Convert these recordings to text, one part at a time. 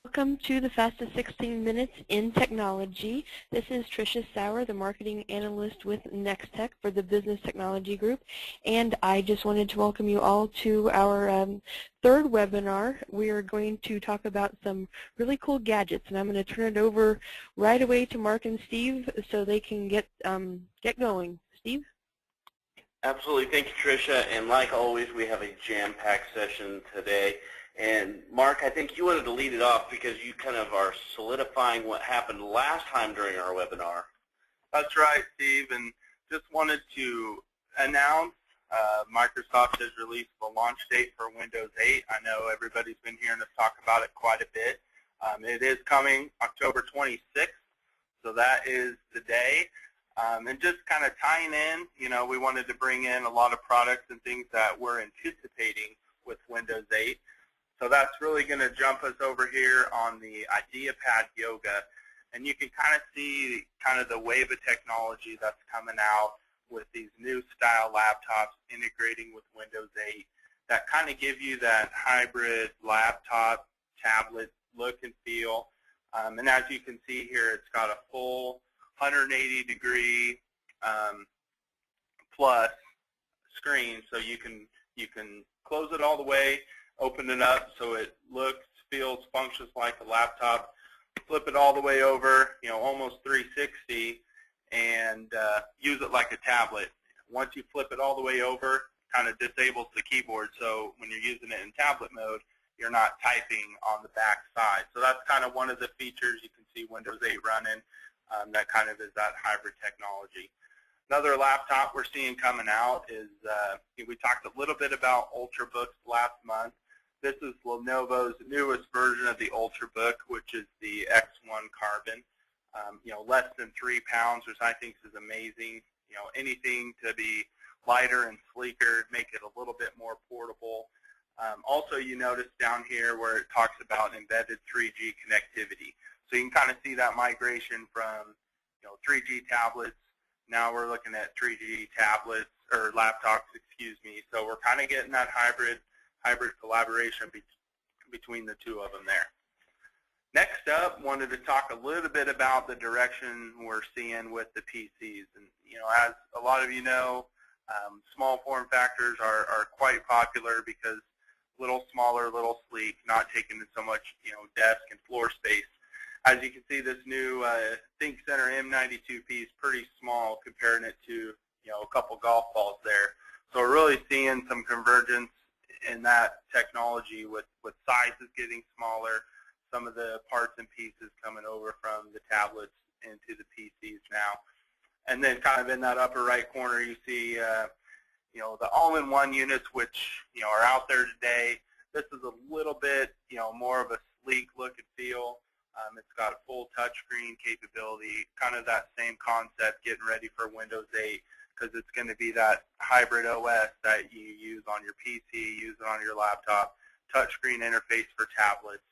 Welcome to the fastest 16 minutes in technology. This is Tricia Sauer, the marketing analyst with Nex-Tech for the Business Technology Group, and I just wanted to welcome you all to our third webinar. We are going to talk about some really cool gadgets, and I'm going to turn it over right away to Mark and Steve so they can get going. Steve? Absolutely. Thank you, Tricia. And like always, we have a jam-packed session today. And Mark, I think you wanted to lead it off because you kind of are solidifying what happened last time during our webinar. That's right, Steve. And just wanted to announce Microsoft has released the launch date for Windows 8. I know everybody's been hearing us talk about it quite a bit. It is coming October 26th, so that is the day. And just kind of tying in, we wanted to bring in a lot of products and things that we're anticipating with Windows 8. So that's really going to jump us over here on the IdeaPad Yoga. And you can kind of see kind of the wave of technology that's coming out with these new style laptops integrating with Windows 8 that kind of give you that hybrid laptop, tablet look and feel. And as you can see here, it's got a full 180-degree plus screen, so you can close it all the way, open it up so it looks, feels, functions like a laptop, flip it all the way over, almost 360, and use it like a tablet. Once you flip it all the way over, kind of disables the keyboard, so when you're using it in tablet mode, you're not typing on the back side. So that's kind of one of the features you can see Windows 8 running. That kind of is that hybrid technology. Another laptop we're seeing coming out is, we talked a little bit about Ultrabooks last month. This is Lenovo's newest version of the Ultrabook, which is the X1 Carbon. Less than 3 pounds, which I think is amazing. Anything to be lighter and sleeker, make it a little bit more portable. Also, you notice down here where it talks about embedded 3G connectivity. So you can kind of see that migration from 3G tablets. Now we're looking at 3G tablets or laptops, excuse me. So we're kind of getting that hybrid collaboration between the two of them there. Next up, wanted to talk a little bit about the direction we're seeing with the PCs. And as a lot of you know, small form factors are quite popular because little smaller, little sleek, not taking so much desk and floor space. As you can see, this new ThinkCentre M92P is pretty small, comparing it to a couple golf balls there. So we're really seeing some convergence in that technology with sizes getting smaller, some of the parts and pieces coming over from the tablets into the PCs now. And then kind of in that upper right corner, you see the all-in-one units, which are out there today. This is a little bit more of a sleek look and feel. It's got a full touchscreen capability, kind of that same concept, getting ready for Windows 8, because it's going to be that hybrid OS that you use on your PC, use it on your laptop, touchscreen interface for tablets.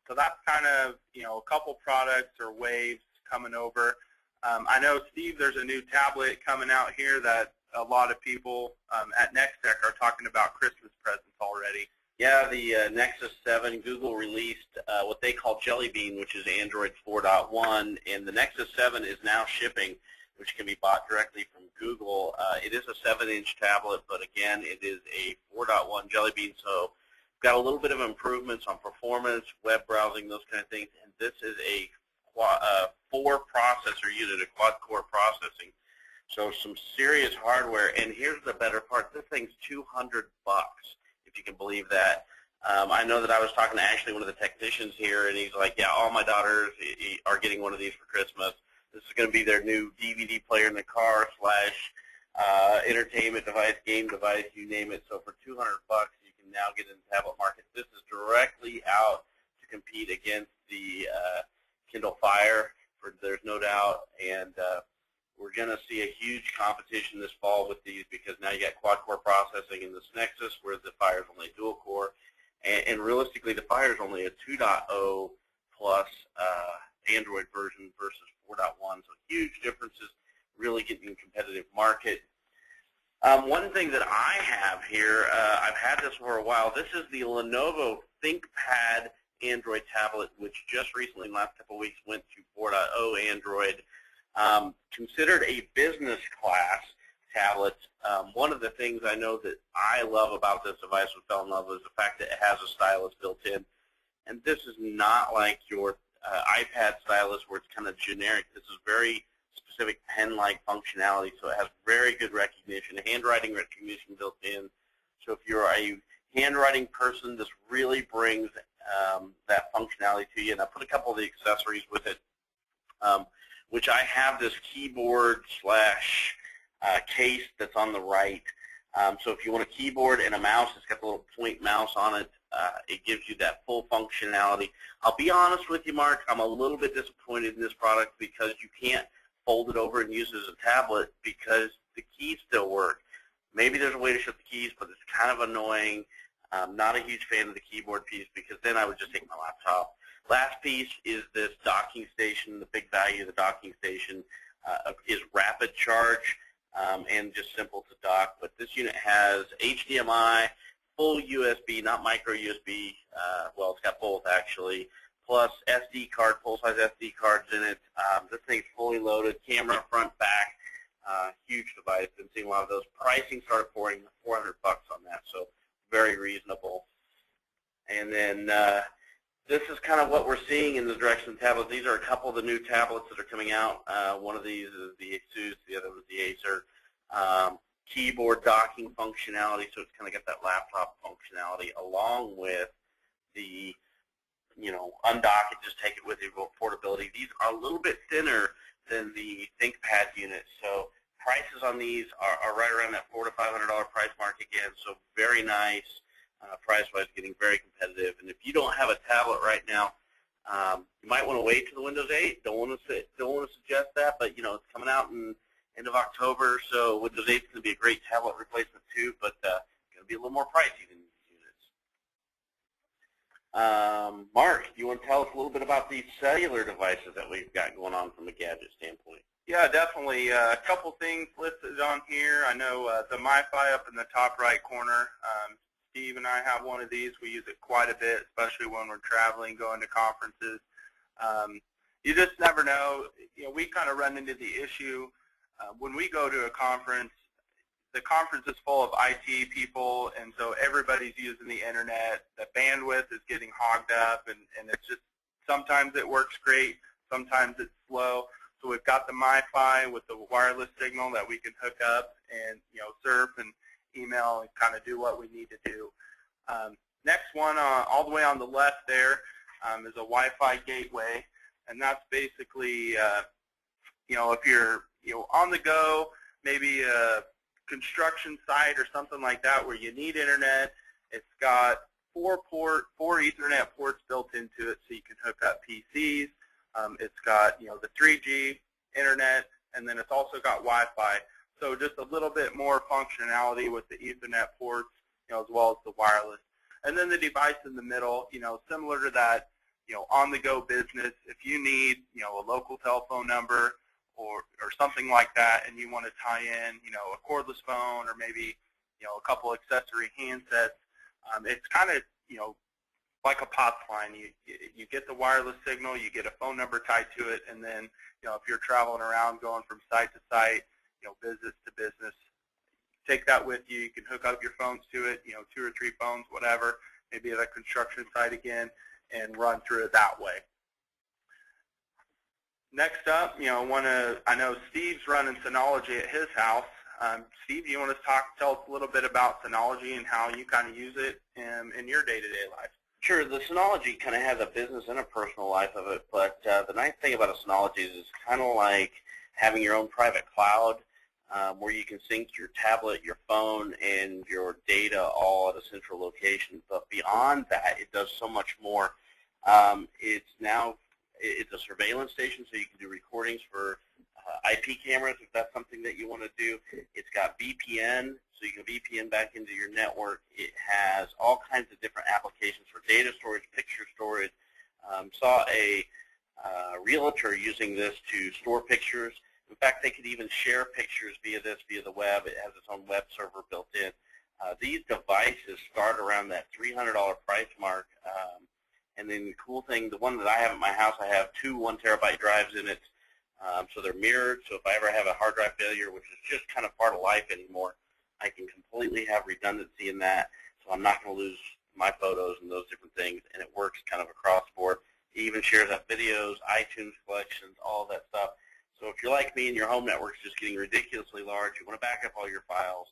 So that's kind of a couple products or waves coming over. I know, Steve, there's a new tablet coming out here that a lot of people at Nex-Tech are talking about Christmas presents already. Yeah, the Nexus 7, Google released what they call Jelly Bean, which is Android 4.1, and the Nexus 7 is now shipping, which can be bought directly from Google. It is a 7-inch tablet, but again, it is a 4.1 Jelly Bean, so got a little bit of improvements on performance, web browsing, those kind of things, and this is a 4-processor unit, a quad-core processing. So some serious hardware, and here's the better part. This thing's $200, if you can believe that. I know that I was talking to Ashley, one of the technicians here, and he's like, yeah, all my daughters are getting one of these for Christmas. This is going to be their new DVD player in the car / entertainment device, game device, you name it. So for $200, you can now get in the tablet market. This is directly out to compete against the Kindle Fire, there's no doubt, and we're going to see a huge competition this fall with these because now you got quad-core processing in this Nexus, whereas the Fire is only dual-core, and realistically, the Fire is only a 2.0 plus Android version versus 4.1, so huge differences, really getting a competitive market. One thing that I have here, I've had this for a while. This is the Lenovo ThinkPad Android tablet, which just recently, in the last couple of weeks, went to 4.0 Android. Considered a business class tablet. One of the things I know that I love about this device and fell in love with is the fact that it has a stylus built in. And this is not like your iPad stylus where it's kind of generic. This is very specific pen-like functionality, so it has very good recognition, handwriting recognition built in. So if you're a handwriting person, this really brings that functionality to you. And I put a couple of the accessories with it, which I have this keyboard slash case that's on the right. So if you want a keyboard and a mouse, it's got the little point mouse on it. It gives you that full functionality. I'll be honest with you, Mark, I'm a little bit disappointed in this product because you can't fold it over and use it as a tablet because the keys still work. Maybe there's a way to shut the keys, but it's kind of annoying. I'm not a huge fan of the keyboard piece because then I would just take my laptop. Last piece is this docking station. The big value of the docking station is rapid charge and just simple to dock. But this unit has HDMI, full USB, not micro USB. Well, it's got both actually, plus SD card, full-size SD cards in it. This thing's fully loaded, camera front, back, huge device. Been seeing a lot of those. Pricing started pouring $400 on that, so very reasonable. And then this is kind of what we're seeing in the direction of tablets. These are a couple of the new tablets that are coming out. One of these is the Asus, the other was the Acer. Keyboard docking functionality, so it's kind of got that laptop functionality along with the, undock it, just take it with you, portability. These are a little bit thinner than the ThinkPad units, so prices on these are right around that $400 to $500 price mark again, so very nice. Price-wise, getting very competitive. And if you don't have a tablet right now, you might want to wait to the Windows 8. Don't want to suggest that, but it's coming out in end of October, so Windows 8 is going to be a great tablet replacement too, but going to be a little more pricey than these units. Mark, do you want to tell us a little bit about these cellular devices that we've got going on from a gadget standpoint? Yeah, definitely. A couple things listed on here. I know the MiFi up in the top right corner. Steve and I have one of these. We use it quite a bit, especially when we're traveling, going to conferences. You just never know. We kind of run into the issue when we go to a conference. The conference is full of IT people, and so everybody's using the internet. The bandwidth is getting hogged up, and it's just sometimes it works great, sometimes it's slow. So we've got the MiFi with the wireless signal that we can hook up and surf and email and kind of do what we need to do. Next one, all the way on the left there, is a Wi-Fi gateway, and that's basically, if you're on the go, maybe a construction site or something like that where you need internet. It's got four Ethernet ports built into it, so you can hook up PCs. It's got the 3G internet, and then it's also got Wi-Fi. So just a little bit more functionality with the Ethernet ports, as well as the wireless. And then the device in the middle, similar to that, on-the-go business. If you need, a local telephone number or something like that, and you want to tie in, a cordless phone or maybe, a couple accessory handsets, it's kind of, like a POTS line. You get the wireless signal, you get a phone number tied to it, and then, if you're traveling around going from site to site, business to business, take that with you. You can hook up your phones to it, 2 or 3 phones, whatever, maybe at a construction site again, and run through it that way. Next up, I know Steve's running Synology at his house. Steve, you want to tell us a little bit about Synology and how you kind of use it in your day-to-day life? Sure. The Synology kind of has a business and a personal life of it, but the nice thing about a Synology is it's kind of like having your own private cloud where you can sync your tablet, your phone, and your data all at a central location. But beyond that, it does so much more. It's a surveillance station, so you can do recordings for IP cameras if that's something that you want to do. It's got VPN, so you can VPN back into your network. It has all kinds of different applications for data storage, picture storage. Saw a realtor using this to store pictures. In fact, they could even share pictures via the web. It has its own web server built in. These devices start around that $300 price mark, And then the cool thing, the one that I have at my house, I have two 1 terabyte drives in it. So they're mirrored, so if I ever have a hard drive failure, which is just kind of part of life anymore, I can completely have redundancy in that, so I'm not going to lose my photos and those different things, and it works kind of across the board. It even shares out videos, iTunes collections, all of that stuff. So if you're like me and your home network's just getting ridiculously large, you want to back up all your files,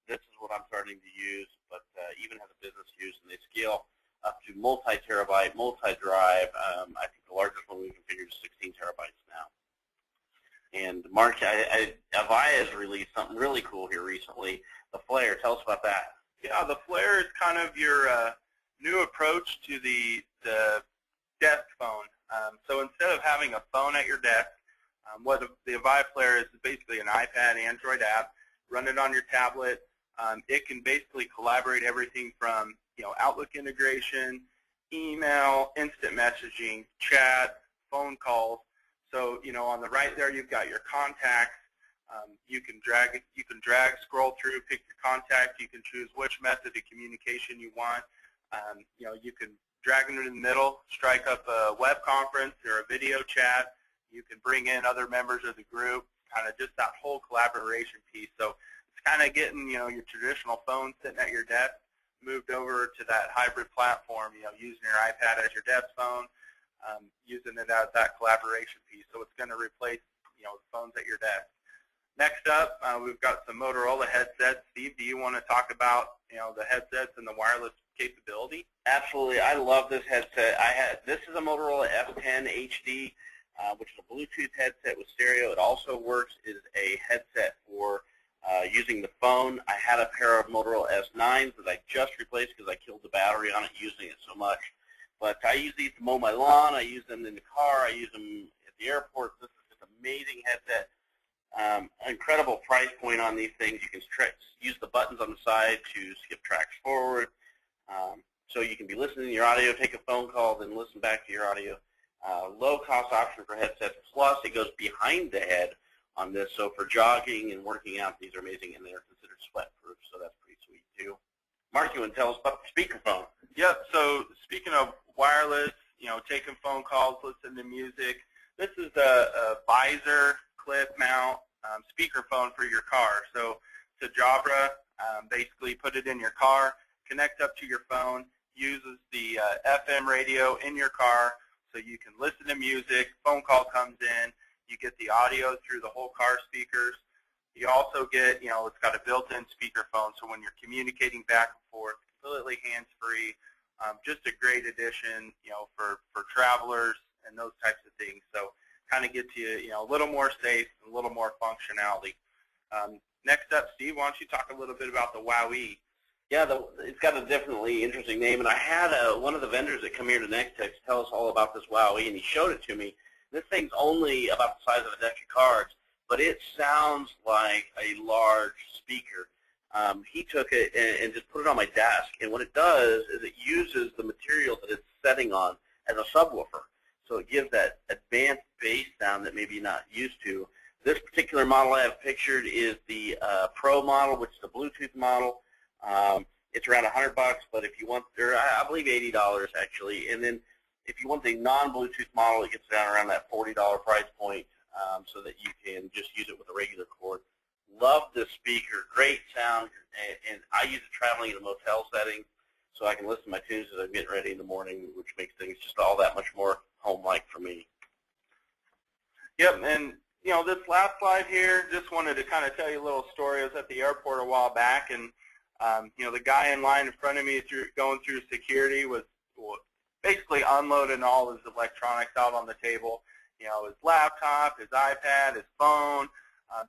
this is what I'm starting to use, but even has a business use, and they scale up to multi-terabyte, multi-drive. I think the largest one we configured is 16 terabytes now. And Mark, Avaya has released something really cool here recently, the Flare. Tell us about that. Yeah, the Flare is kind of your new approach to the desk phone. So instead of having a phone at your desk, what the Avaya Flare is basically an iPad, Android app. Run it on your tablet. It can basically collaborate everything from Outlook integration, email, instant messaging, chat, phone calls. So on the right there, you've got your contacts. You can drag, scroll through, pick your contact. You can choose which method of communication you want. You can drag it in the middle, strike up a web conference or a video chat. You can bring in other members of the group, kind of just that whole collaboration piece. So it's kind of getting your traditional phone sitting at your desk moved over to that hybrid platform. Using your iPad as your desk phone. Using it as that collaboration piece. So it's going to replace, the phones at your desk. Next up, we've got some Motorola headsets. Steve, do you want to talk about, the headsets and the wireless capability? Absolutely. I love this headset. This is a Motorola F10 HD, which is a Bluetooth headset with stereo. It also works as a headset for using the phone. I had a pair of Motorola S9s that I just replaced because I killed the battery on it using it so much. But I use these to mow my lawn. I use them in the car. I use them at the airport. This is just an amazing headset. Incredible price point on these things. You can use the buttons on the side to skip tracks forward. So you can be listening to your audio, take a phone call, then listen back to your audio. Low-cost option for headsets. Plus, it goes behind the head on this. So for jogging and working out, these are amazing, and they're considered sweat-proof. So that's pretty sweet, too. Mark, you want to tell us about the speakerphone? Yep. So speaking of wireless, taking phone calls, listening to music, this is a visor clip mount speakerphone for your car. So it's a Jabra. Basically put it in your car, connect up to your phone, uses the FM radio in your car so you can listen to music, phone call comes in, you get the audio through the whole car speakers. You also get, it's got a built-in speakerphone, so when you're communicating back and forth, completely hands-free. Just a great addition, for travelers and those types of things. So kind of gets you, a little more safe, a little more functionality. Next up, Steve, why don't you talk a little bit about the WowE? Yeah, it's got a definitely interesting name, and I had one of the vendors that come here to Nex-Tech tell us all about this WowE, and he showed it to me. This thing's only about the size of a deck of cards, but it sounds like a large speaker. He took it and just put it on my desk, and what it does is it uses the material that it's setting on as a subwoofer. So it gives that advanced bass sound that maybe you're not used to. This particular model I have pictured is the Pro model, which is the Bluetooth model. It's around $100, but if you want, or I believe $80 actually. And then if you want the non-Bluetooth model, it gets down around that $40 price point, so that you can just use it with a regular cord. Love this speaker, great sound, and I use it traveling in a motel setting, so I can listen to my tunes as I'm getting ready in the morning, which makes things just all that much more home-like for me. Yep, and this last slide here, just wanted to kind of tell you a little story. I was at the airport a while back, and the guy in line in front of me going through security was basically unloading all his electronics out on the table. His laptop, his iPad, his phone,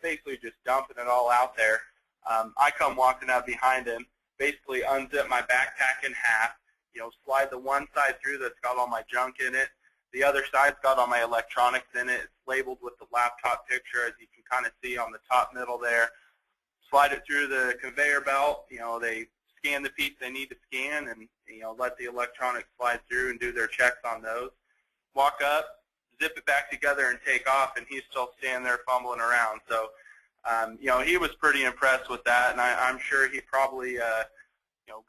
basically just dumping it all out there. I come walking out behind him, basically unzip my backpack in half, slide the one side through that's got all my junk in it. The other side's got all my electronics in it. It's labeled with the laptop picture, as you can kind of see on the top middle there. Slide it through the conveyor belt. They scan the piece they need to scan, and let the electronics slide through and do their checks on those. Walk up, zip it back together and take off, and he's still standing there fumbling around. So, he was pretty impressed with that, and I'm sure he probably,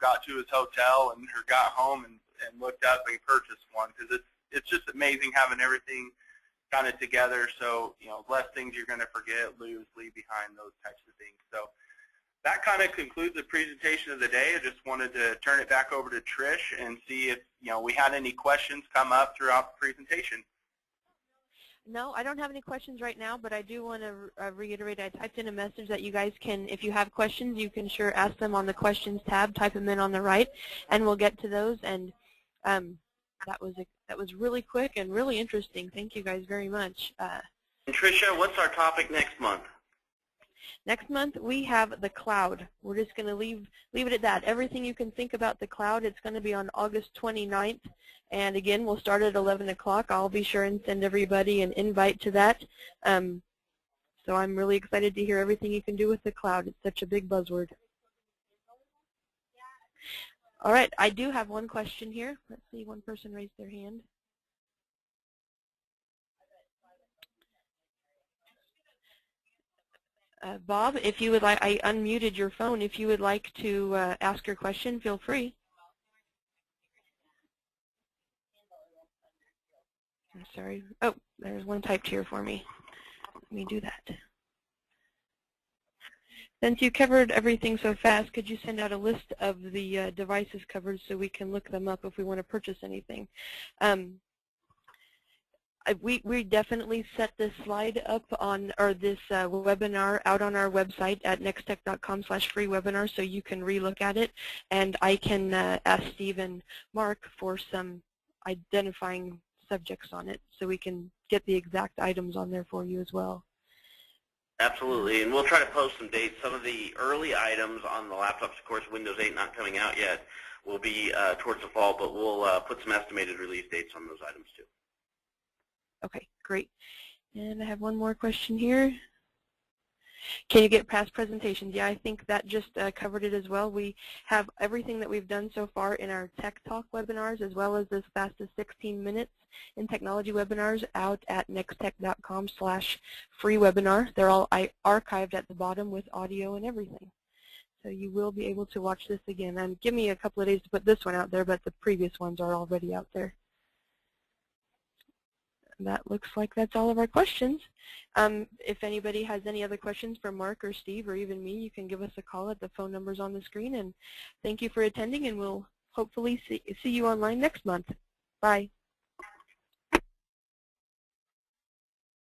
got to his hotel or got home and and looked up and purchased one, because it's just amazing having everything kind of together. So, less things you're going to forget, lose, leave behind, those types of things. So that kind of concludes the presentation of the day. I just wanted to turn it back over to Trish and see if we had any questions come up throughout the presentation. No, I don't have any questions right now, but I do want to reiterate, I typed in a message that you guys can, if you have questions, you can sure ask them on the questions tab, type them in on the right, and we'll get to those. And that was really quick and really interesting. Thank you guys very much. And Tricia, what's our topic next month? Next month we have the cloud. We're just going to leave it at that. Everything you can think about the cloud. It's going to be on August 29th. And again, we'll start at 11 o'clock. I'll be sure and send everybody an invite to that. So I'm really excited to hear everything you can do with the cloud. It's such a big buzzword. All right, I do have one question here. Let's see, one person raised their hand. Bob, if you would like, I unmuted your phone. If you would like to ask your question, feel free. I'm sorry. Oh, there's one typed here for me. Let me do that. Since you covered everything so fast, could you send out a list of the devices covered so we can look them up if we want to purchase anything? We definitely set this slide up on, or this webinar out on our website at nextech.com/free-webinar, so you can relook at it, and I can ask Steve and Mark for some identifying subjects on it so we can get the exact items on there for you as well. Absolutely, and we'll try to post some dates. Some of the early items on the laptops, of course, Windows 8 not coming out yet, will be towards the fall, but we'll put some estimated release dates on those items too. Okay, great. And I have one more question here. Can you get past presentations? Yeah, I think that just covered it as well. We have everything that we've done so far in our Tech Talk webinars, as well as fast as 16 minutes in technology webinars out at nextech.com/free-webinar. They're all archived at the bottom with audio and everything. So you will be able to watch this again. And give me a couple of days to put this one out there, but the previous ones are already out there. That looks like that's all of our questions. If anybody has any other questions for Mark or Steve or even me, you can give us a call at the phone numbers on the screen. And thank you for attending, and we'll hopefully see you online next month. Bye.